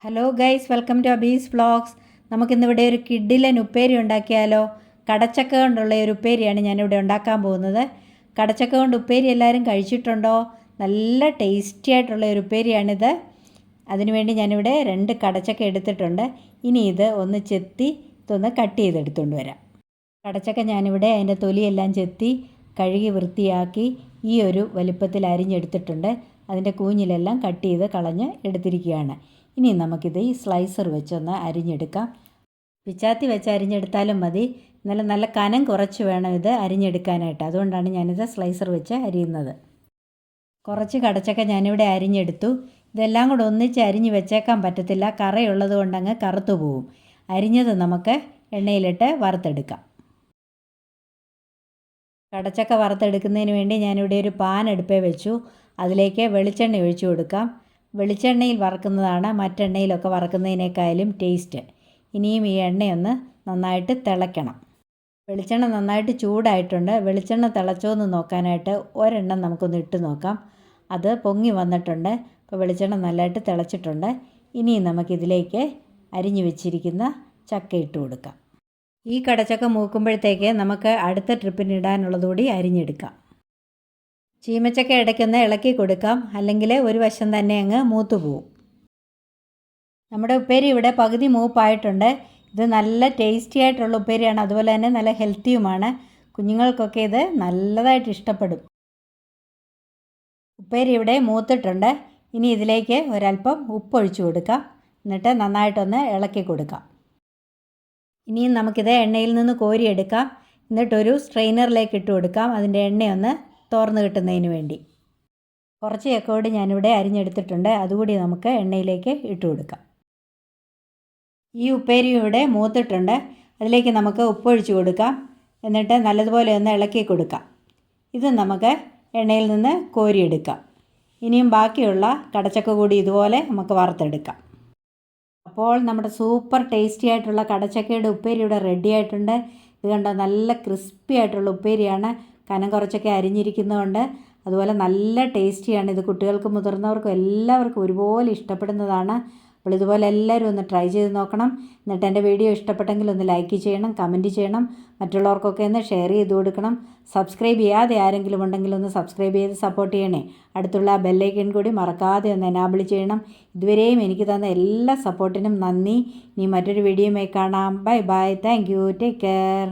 Hello guys, welcome to Abi's vlogs. നമുക്കിന്നിവിടെ ഒരു കിഡിലൻ ഉപ്പേരി ഉണ്ടാക്കിയാലോ? കടച്ചക്ക കൊണ്ടുള്ള ഒരു ഉപ്പേരിയാണ് ഞാനിവിടെ ഉണ്ടാക്കാൻ പോകുന്നത്. കടച്ചക്ക കൊണ്ട് ഉപ്പേരി എല്ലാവരും കഴിച്ചിട്ടുണ്ടോ? നല്ല ടേസ്റ്റി ആയിട്ടുള്ള ഒരു ഉപ്പേരിയാണിത്. അതിനുവേണ്ടി ഞാനിവിടെ 2 കടച്ചക്ക എടുത്തിട്ടുണ്ട്. ഇനി ഇത് ഒന്ന് ചെത്തി ഇതൊന്ന് കട്ട് ചെയ്തെടുത്തുകൊണ്ട് വരാം. കടച്ചക്ക ഞാനിവിടെ അതിൻ്റെ തൊലിയെല്ലാം ചെത്തി കഴുകി വൃത്തിയാക്കി ഈ ഒരു വലിപ്പത്തിൽ അരിഞ്ഞെടുത്തിട്ടുണ്ട്. അതിൻ്റെ കൂഞ്ഞിലെല്ലാം കട്ട് ചെയ്ത് കളഞ്ഞ് എടുത്തിരിക്കുകയാണ്. ഇനി നമുക്കിത് ഈ സ്ലൈസർ വെച്ചൊന്ന് അരിഞ്ഞെടുക്കാം. പിച്ചാത്തി വെച്ച് അരിഞ്ഞെടുത്താലും മതി. നല്ല കനം കുറച്ച് വേണം ഇത് അരിഞ്ഞെടുക്കാനായിട്ട്. അതുകൊണ്ടാണ് ഞാനിത് സ്ലൈസർ വെച്ച് അരിയുന്നത്. കുറച്ച് കടച്ചക്ക ഞാനിവിടെ അരിഞ്ഞെടുത്തു. ഇതെല്ലാം കൂടെ ഒന്നിച്ച് അരിഞ്ഞ് വെച്ചേക്കാൻ പറ്റത്തില്ല, കറയുള്ളത് കൊണ്ടങ്ങ് കറുത്തു പോവും. അരിഞ്ഞത് നമുക്ക് എണ്ണയിലിട്ട് വറുത്തെടുക്കാം. കടച്ചക്ക വറുത്തെടുക്കുന്നതിന് വേണ്ടി ഞാനിവിടെ ഒരു പാൻ അടുപ്പേ വെച്ചു. അതിലേക്ക് വെളിച്ചെണ്ണ ഒഴിച്ചു കൊടുക്കാം. വെളിച്ചെണ്ണയിൽ വറക്കുന്നതാണ് മറ്റെണ്ണയിലൊക്കെ വറക്കുന്നതിനേക്കാളും ടേസ്റ്റ്. ഇനിയും ഈ എണ്ണയൊന്ന് നന്നായിട്ട് തിളയ്ക്കണം. വെളിച്ചെണ്ണ നന്നായിട്ട് ചൂടായിട്ടുണ്ട്. വെളിച്ചെണ്ണ തിളച്ചോ എന്ന് നോക്കാനായിട്ട് ഒരെണ്ണം നമുക്കൊന്ന് ഇട്ട് നോക്കാം. അത് പൊങ്ങി വന്നിട്ടുണ്ട്. ഇപ്പോൾ വെളിച്ചെണ്ണ നല്ലതായിട്ട് തിളച്ചിട്ടുണ്ട്. ഇനിയും നമുക്കിതിലേക്ക് അരിഞ്ഞു വെച്ചിരിക്കുന്ന ചക്ക ഇട്ട് കൊടുക്കാം. ഈ കടച്ചക്ക മൂക്കുമ്പോഴത്തേക്ക് നമുക്ക് അടുത്ത ട്രിപ്പിന് ഇടാനുള്ളതുകൂടി അരിഞ്ഞെടുക്കാം. ചീമച്ചക്ക ഇടയ്ക്കൊന്ന് ഇളക്കി കൊടുക്കാം, അല്ലെങ്കിൽ ഒരു വശം തന്നെ അങ്ങ് മൂത്തു പോവും. നമ്മുടെ ഉപ്പേരി ഇവിടെ പകുതി മൂപ്പായിട്ടുണ്ട്. ഇത് നല്ല ടേസ്റ്റി ആയിട്ടുള്ള ഉപ്പേരിയാണ്, അതുപോലെ തന്നെ നല്ല ഹെൽത്തിയുമാണ്. കുഞ്ഞുങ്ങൾക്കൊക്കെ ഇത് നല്ലതായിട്ട് ഇഷ്ടപ്പെടും. ഉപ്പേരി ഇവിടെ മൂത്തിട്ടുണ്ട്. ഇനി ഇതിലേക്ക് ഒരല്പം ഉപ്പൊഴിച്ചു കൊടുക്കാം. എന്നിട്ട് നന്നായിട്ടൊന്ന് ഇളക്കി കൊടുക്കാം. ഇനിയും നമുക്കിത് എണ്ണയിൽ നിന്ന് കോരിയെടുക്കാം. എന്നിട്ടൊരു സ്ട്രെയിനറിലേക്ക് ഇട്ട് കൊടുക്കാം, അതിൻ്റെ എണ്ണയൊന്ന് തോർന്ന് കിട്ടുന്നതിന് വേണ്ടി. കുറച്ച് ചക്കയോട് ഞാനിവിടെ അരിഞ്ഞെടുത്തിട്ടുണ്ട്. അതുകൂടി നമുക്ക് എണ്ണയിലേക്ക് ഇട്ട് കൊടുക്കാം. ഈ ഉപ്പേരി ഇവിടെ മൂത്തിട്ടുണ്ട്. അതിലേക്ക് നമുക്ക് ഉപ്പൊഴിച്ച് കൊടുക്കാം. എന്നിട്ട് നല്ലതുപോലെ ഒന്ന് ഇളക്കി കൊടുക്കാം. ഇത് നമുക്ക് എണ്ണയിൽ നിന്ന് കോരിയെടുക്കാം. ഇനിയും ബാക്കിയുള്ള കടച്ചക്ക കൂടി ഇതുപോലെ നമുക്ക് വറുത്തെടുക്കാം. അപ്പോൾ നമ്മുടെ സൂപ്പർ ടേസ്റ്റി ആയിട്ടുള്ള കടച്ചക്കയുടെ ഉപ്പേരി ഇവിടെ റെഡി ആയിട്ടുണ്ട്. ഇത് കണ്ടോ, നല്ല ക്രിസ്പി ആയിട്ടുള്ള ഉപ്പേരിയാണ്. കനം കുറച്ചൊക്കെ അരിഞ്ഞിരിക്കുന്നതുകൊണ്ട് അതുപോലെ നല്ല ടേസ്റ്റിയാണ്. ഇത് കുട്ടികൾക്കും മുതിർന്നവർക്കും എല്ലാവർക്കും ഒരുപോലെ ഇഷ്ടപ്പെടുന്നതാണ്. അപ്പോൾ ഇതുപോലെ എല്ലാവരും ഒന്ന് ട്രൈ ചെയ്ത് നോക്കണം. എന്നിട്ട് എൻ്റെ വീഡിയോ ഇഷ്ടപ്പെട്ടെങ്കിൽ ഒന്ന് ലൈക്ക് ചെയ്യണം, കമൻറ്റ് ചെയ്യണം, മറ്റുള്ളവർക്കൊക്കെ ഒന്ന് ഷെയർ ചെയ്ത് കൊടുക്കണം. സബ്സ്ക്രൈബ് ചെയ്യാതെ ആരെങ്കിലും ഉണ്ടെങ്കിൽ ഒന്ന് സബ്സ്ക്രൈബ് ചെയ്ത് സപ്പോർട്ട് ചെയ്യണേ. അടുത്തുള്ള ബെല്ലൈക്കൺ കൂടി മറക്കാതെ ഒന്ന് എനാബിൾ ചെയ്യണം. ഇതുവരെയും എനിക്ക് തന്ന എല്ലാ സപ്പോർട്ടിനും നന്ദി. ഇനി മറ്റൊരു വീഡിയോയുമായി കാണാം. Bye bye. Thank you. Take care.